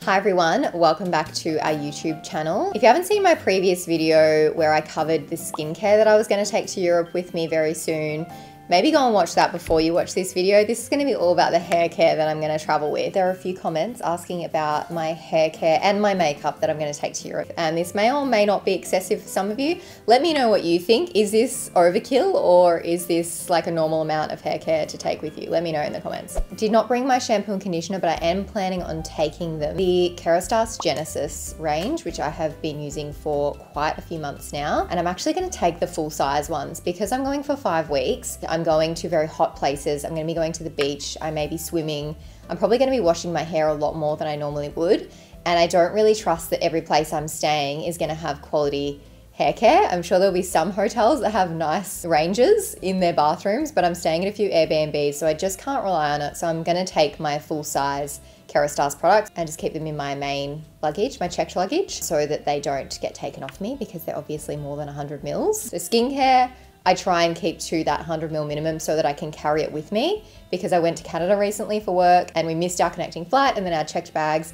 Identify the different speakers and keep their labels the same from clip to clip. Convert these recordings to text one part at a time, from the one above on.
Speaker 1: Hi everyone, welcome back to our YouTube channel. If you haven't seen my previous video where I covered the skincare that I was going to take to Europe with me very soon, maybe go and watch that before you watch this video. This is going to be all about the hair care that I'm going to travel with. There are a few comments asking about my hair care and my makeup that I'm going to take to Europe, and this may or may not be excessive for some of you. Let me know what you think. Is this overkill or is this like a normal amount of hair care to take with you? Let me know in the comments. Did not bring my shampoo and conditioner, but I am planning on taking them. The Kerastase Genesis range, which I have been using for quite a few months now, and I'm actually going to take the full size ones because I'm going for 5 weeks. I'm going to very hot places. I'm going to be going to the beach. I may be swimming. I'm probably going to be washing my hair a lot more than I normally would. And I don't really trust that every place I'm staying is going to have quality hair care. I'm sure there'll be some hotels that have nice ranges in their bathrooms, but I'm staying at a few Airbnbs, so I just can't rely on it. So I'm going to take my full size Kerastase products and just keep them in my main luggage, my checked luggage, so that they don't get taken off me because they're obviously more than 100 mils. So skincare, I try and keep to that 100 ml minimum so that I can carry it with me, because I went to Canada recently for work and we missed our connecting flight, and then our checked bags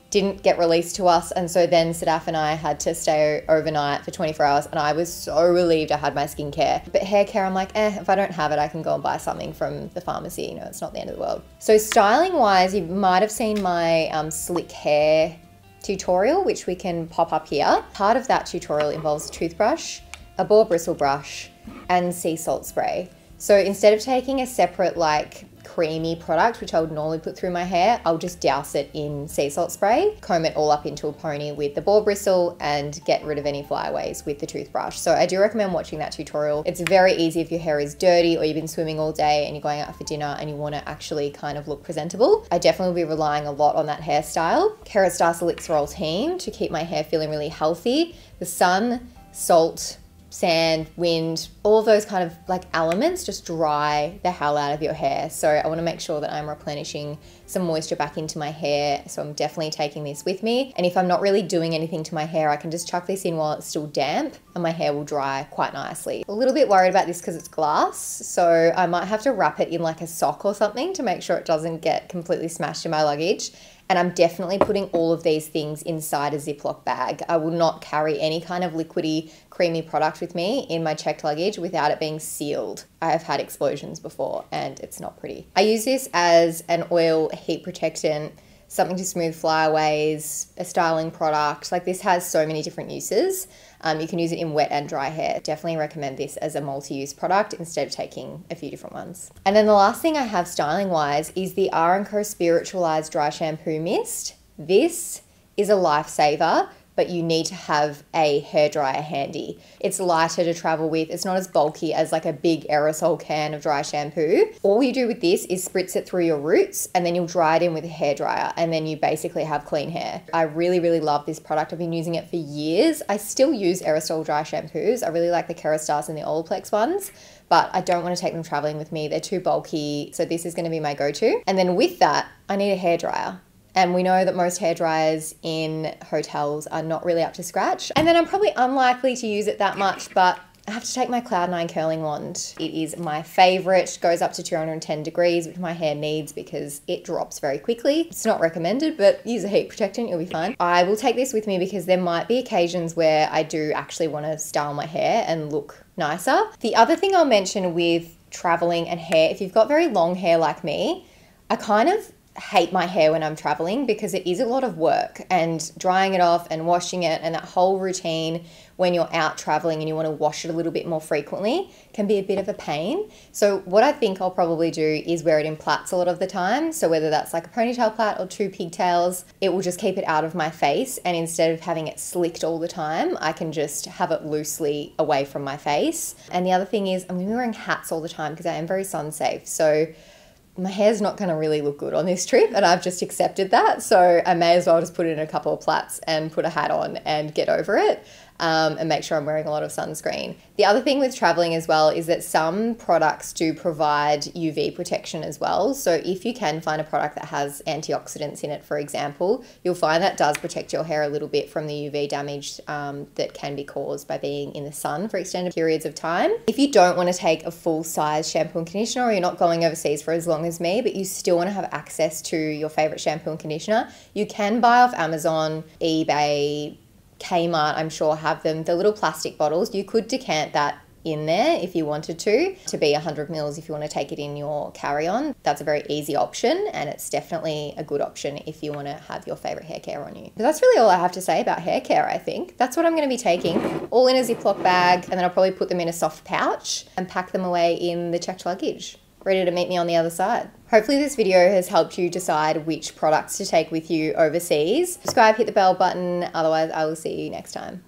Speaker 1: didn't get released to us. And so then Sadaf and I had to stay overnight for 24 hours, and I was so relieved I had my skincare. But hair care, I'm like, if I don't have it, I can go and buy something from the pharmacy. You know, it's not the end of the world. So styling wise, you might have seen my slick hair tutorial, which we can pop up here. Part of that tutorial involves a toothbrush, a boar bristle brush, and sea salt spray. So instead of taking a separate like creamy product, which I would normally put through my hair, I'll just douse it in sea salt spray, comb it all up into a pony with the boar bristle, and get rid of any flyaways with the toothbrush. So I do recommend watching that tutorial. It's very easy if your hair is dirty or you've been swimming all day and you're going out for dinner and you want to actually kind of look presentable. I definitely will be relying a lot on that hairstyle. Kerastase Elixir Ultime to keep my hair feeling really healthy. The sun, salt, sand, wind, all of those kind of like elements just dry the hell out of your hair. So I want to make sure that I'm replenishing some moisture back into my hair. So I'm definitely taking this with me. And if I'm not really doing anything to my hair, I can just chuck this in while it's still damp and my hair will dry quite nicely. A little bit worried about this because it's glass. So I might have to wrap it in like a sock or something to make sure it doesn't get completely smashed in my luggage. And I'm definitely putting all of these things inside a Ziploc bag. I will not carry any kind of liquidy, creamy product with me in my checked luggage without it being sealed. I have had explosions before and it's not pretty. I use this as an oil heat protectant, something to smooth flyaways, a styling product. Like, this has so many different uses. You can use it in wet and dry hair. Definitely recommend this as a multi-use product instead of taking a few different ones. And then the last thing I have styling wise is the R & Co Spiritualized Dry Shampoo Mist. This is a lifesaver, but you need to have a hairdryer handy. It's lighter to travel with. It's not as bulky as like a big aerosol can of dry shampoo. All you do with this is spritz it through your roots and then you'll dry it in with a hairdryer, and then you basically have clean hair. I really, really love this product. I've been using it for years. I still use aerosol dry shampoos. I really like the Kerastase and the Olaplex ones, but I don't want to take them traveling with me. They're too bulky. So this is going to be my go-to. And then with that, I need a hairdryer. And we know that most hair dryers in hotels are not really up to scratch. And then I'm probably unlikely to use it that much, but I have to take my Cloud9 curling wand. It is my favorite, goes up to 210 degrees, which my hair needs because it drops very quickly. It's not recommended, but use a heat protectant, you'll be fine. I will take this with me because there might be occasions where I do actually want to style my hair and look nicer. The other thing I'll mention with traveling and hair, if you've got very long hair like me, I kind of hate my hair when I'm traveling because it is a lot of work, and drying it off and washing it and that whole routine when you're out traveling and you want to wash it a little bit more frequently can be a bit of a pain. So what I think I'll probably do is wear it in plaits a lot of the time. So whether that's like a ponytail plait or 2 pigtails, it will just keep it out of my face, and instead of having it slicked all the time, I can just have it loosely away from my face. And the other thing is I'm going to be wearing hats all the time because I am very sun safe. So my hair's not going to really look good on this trip, and I've just accepted that. So I may as well just put in a couple of plaits and put a hat on and get over it. and make sure I'm wearing a lot of sunscreen. The other thing with traveling as well is that some products do provide UV protection as well. So if you can find a product that has antioxidants in it, for example, you'll find that does protect your hair a little bit from the UV damage that can be caused by being in the sun for extended periods of time. If you don't want to take a full size shampoo and conditioner, or you're not going overseas for as long as me, but you still want to have access to your favorite shampoo and conditioner, you can buy off Amazon, eBay, Kmart, I'm sure have them, the little plastic bottles. You could decant that in there if you wanted to be 100 mils if you want to take it in your carry-on. That's a very easy option, and it's definitely a good option if you want to have your favorite hair care on you. But that's really all I have to say about hair care, I think. That's what I'm going to be taking, all in a Ziploc bag, and then I'll probably put them in a soft pouch and pack them away in the checked luggage, ready to meet me on the other side. Hopefully this video has helped you decide which products to take with you overseas. Subscribe, hit the bell button, otherwise I will see you next time.